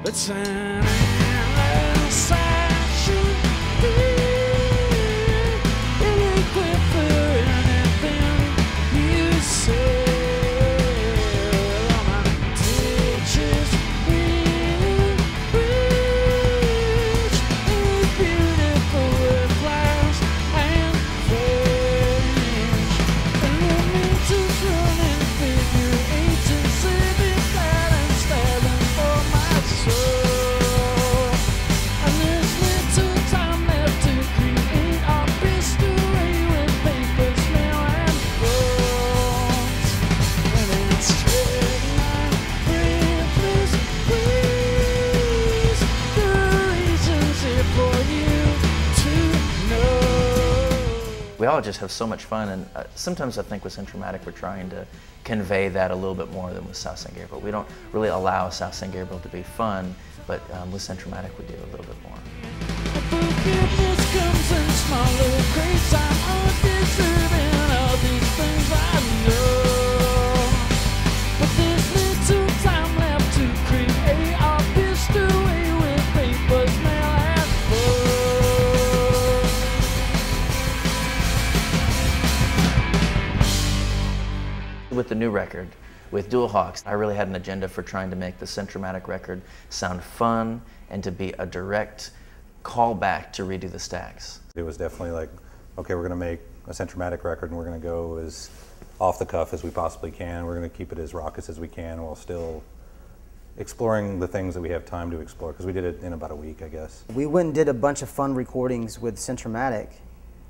It's an endless should be ill-equipped for anything you say. All my teachers really rich, beautiful with flowers and fish. And let me just run and figure 8 and 7 flat and stabbing for my soul. And there's little time left to create our best away with paper, smell, and bones. And it's take my breathless breeze. The reasons here for you to know. We all just have so much fun, and sometimes I think with Centro-matic we're trying to convey that a little bit more than with South San Gabriel. We don't really allow South San Gabriel to be fun, but with Centro-matic we do a little bit more. Forgiveness comes in small little crates. I'm undeserving of these things I know, but there's little time left to create our best away with paper, smell, and food. With the new record, with Dual Hawks, I really had an agenda for trying to make the Centro-matic record sound fun and to be a direct callback to Redo the Stacks. It was definitely like, okay, we're going to make a Centro-matic record and we're going to go as off the cuff as we possibly can. We're going to keep it as raucous as we can while still exploring the things that we have time to explore, because we did it in about a week, I guess. We went and did a bunch of fun recordings with Centro-matic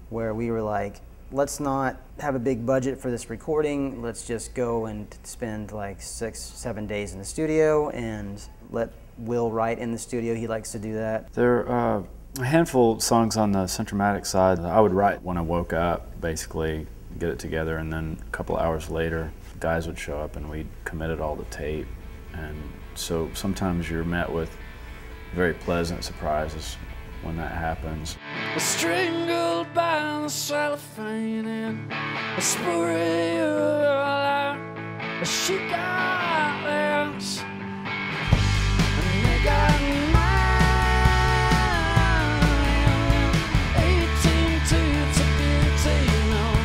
where we were like, let's not have a big budget for this recording. Let's just go and spend like 6-7 days in the studio and let Will write in the studio. He likes to do that. There are a handful of songs on the Centro-matic side I would write when I woke up, basically get it together, and then a couple hours later guys would show up and we'd committed all the tape. And so sometimes you're met with very pleasant surprises when that happens. Strangled by the cellophane and a spray of light. She got less, and they got mine. 18 to 15 on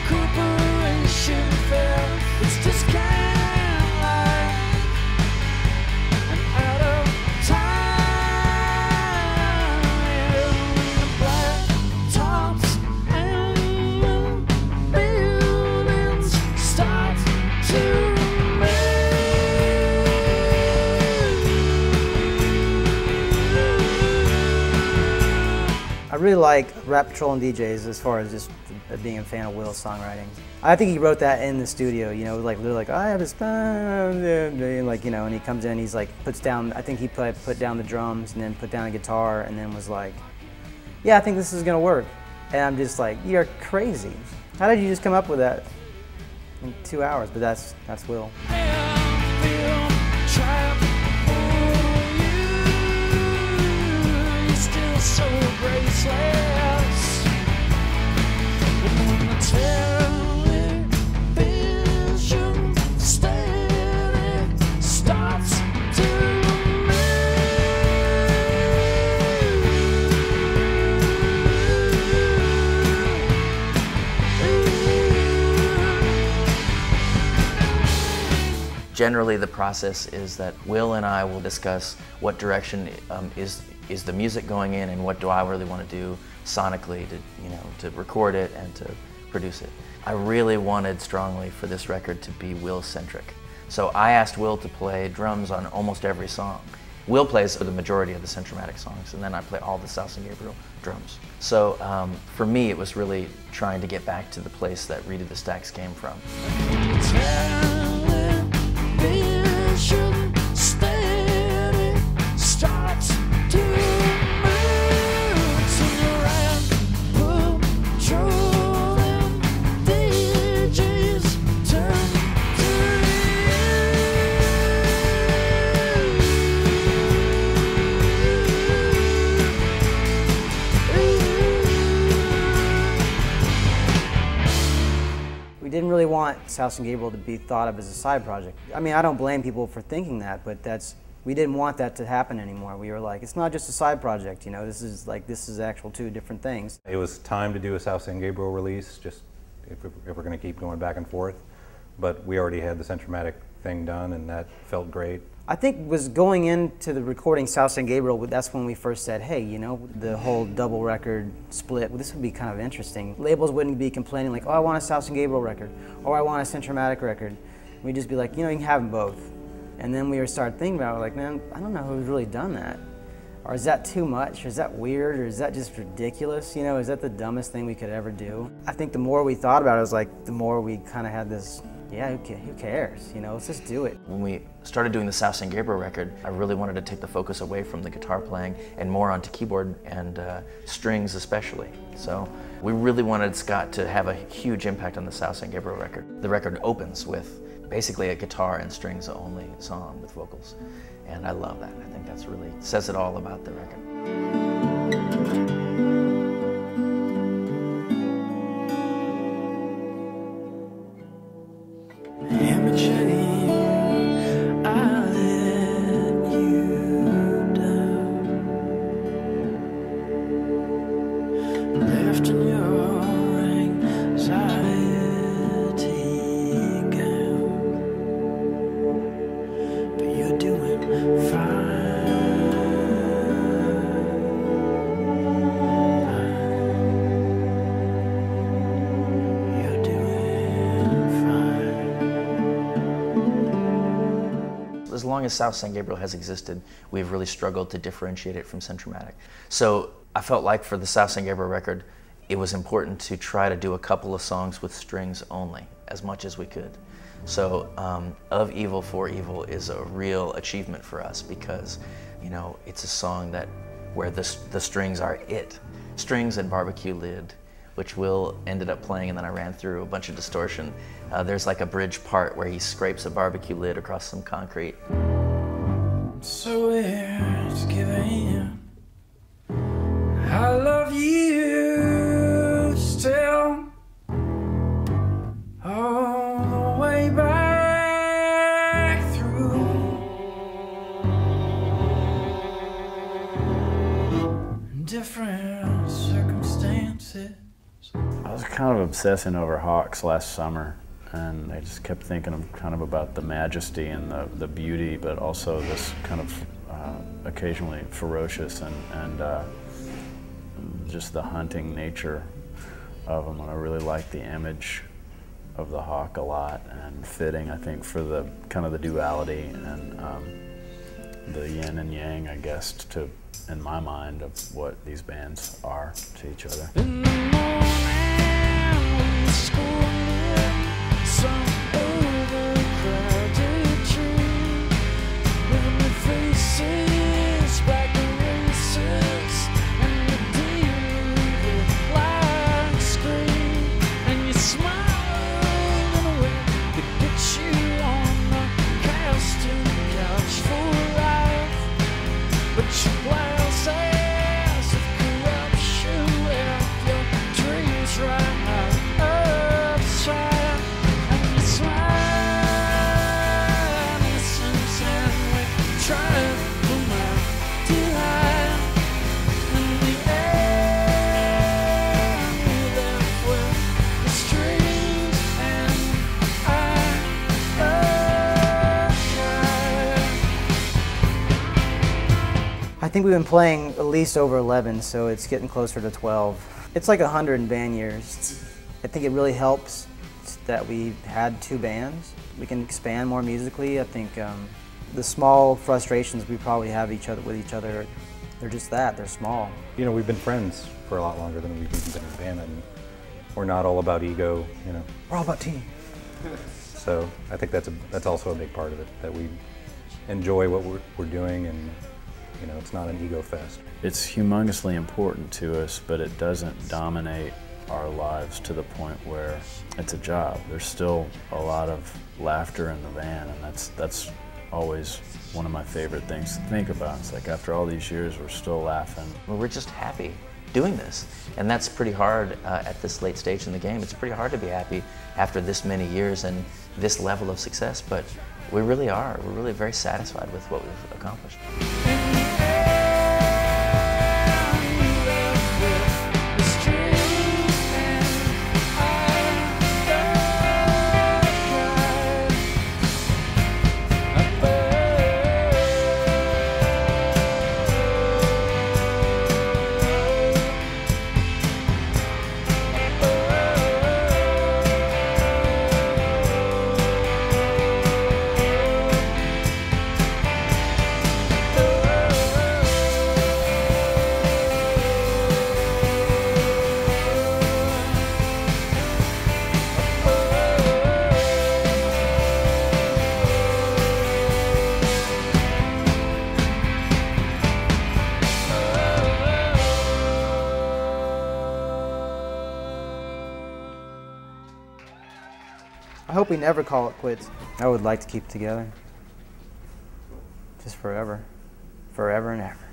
corporation fell. It's just can't lie, and out of I really like Rap Patrol and DJs as far as just being a fan of Will's songwriting. I think he wrote that in the studio, you know, like they're like, I have this, like, you know, and he comes in, he's like, puts down, I think he put down the drums and then put down a guitar and then was like, yeah, I think this is gonna work. And I'm just like, you're crazy. How did you just come up with that in 2 hours? But that's Will. So graceless, and when the television steady starts to Generally the process is that Will and I will discuss what direction is the music going in and what do I really want to do sonically to, you know, to record it and to produce it. I really wanted strongly for this record to be Will-centric. So I asked Will to play drums on almost every song. Will plays the majority of the Centro-matic songs, and then I play all the South San Gabriel drums. So for me, it was really trying to get back to the place that Redo the Stacks came from. television steady starts to We didn't really want South San Gabriel to be thought of as a side project. I mean, I don't blame people for thinking that, but that's We didn't want that to happen anymore. We were like, it's not just a side project, you know, this is actual two different things. It was time to do a South San Gabriel release, just if we're going to keep going back and forth. But we already had the Centro-matic thing done, and that felt great. I think was going into the recording South San Gabriel, that's when we first said, hey, you know, the whole double record split, well, this would be kind of interesting. Labels wouldn't be complaining like, oh, I want a South San Gabriel record, or I want a Centro-matic record. We'd just be like, you know, you can have them both. And then we started thinking about it, like, man, I don't know who's really done that. Or is that too much? Or is that weird? Or is that just ridiculous? You know, is that the dumbest thing we could ever do? I think the more we thought about it, it was like, the more we kind of had this, yeah, who cares? You know, let's just do it. When we started doing the South San Gabriel record, I really wanted to take the focus away from the guitar playing and more onto keyboard and strings especially. So we really wanted Scott to have a huge impact on the South San Gabriel record. The record opens with basically a guitar and strings only song with vocals. And I love that. I think that's really says it all about the record. As long as South San Gabriel has existed, we've really struggled to differentiate it from Centro-matic. So I felt like for the South San Gabriel record, it was important to try to do a couple of songs with strings only, as much as we could. So Of Evil for Evil is a real achievement for us because, you know, it's a song where the strings are it. Strings and Barbecue Lid, which Will ended up playing, and then I ran through a bunch of distortion. There's like a bridge part where he scrapes a barbecue lid across some concrete. So it's giving. I love you still, all the way back through. Different circumstances. I was kind of obsessing over Hawks last summer, and I just kept thinking about the majesty and the beauty, but also this kind of occasionally ferocious and just the hunting nature of them. And I really like the image of the hawk a lot, and fitting, I think, for the kind of the duality and the yin and yang, I guess, in my mind, of what these bands are to each other. In the morning, we scored some overcrowded train, living with faces, back to races, and the daily light screen, and you smiled in a way that gets you on the casting couch for life, but you glass ass of corruption left your dreams right upside, and you smile innocence, and we try to come out too high. In the end, we left with the strings, and I think we've been playing at least over 11, so it's getting closer to 12. It's like 100 in band years. I think it really helps that we had two bands. We can expand more musically. I think the small frustrations we probably have with each other, they're just that, they're small. You know, we've been friends for a lot longer than we've even been in a band, and we're not all about ego, you know. We're all about team. So I think that's also a big part of it, that we enjoy what we're doing, and you know, it's not an ego fest. It's humongously important to us, but it doesn't dominate our lives to the point where it's a job. There's still a lot of laughter in the van, and that's always one of my favorite things to think about. It's like, after all these years, we're still laughing. Well, we're just happy doing this, and that's pretty hard at this late stage in the game. It's pretty hard to be happy after this many years and this level of success, but we really are. We're really very satisfied with what we've accomplished. I hope we never call it quits. I would like to keep it together. Just forever. Forever and ever.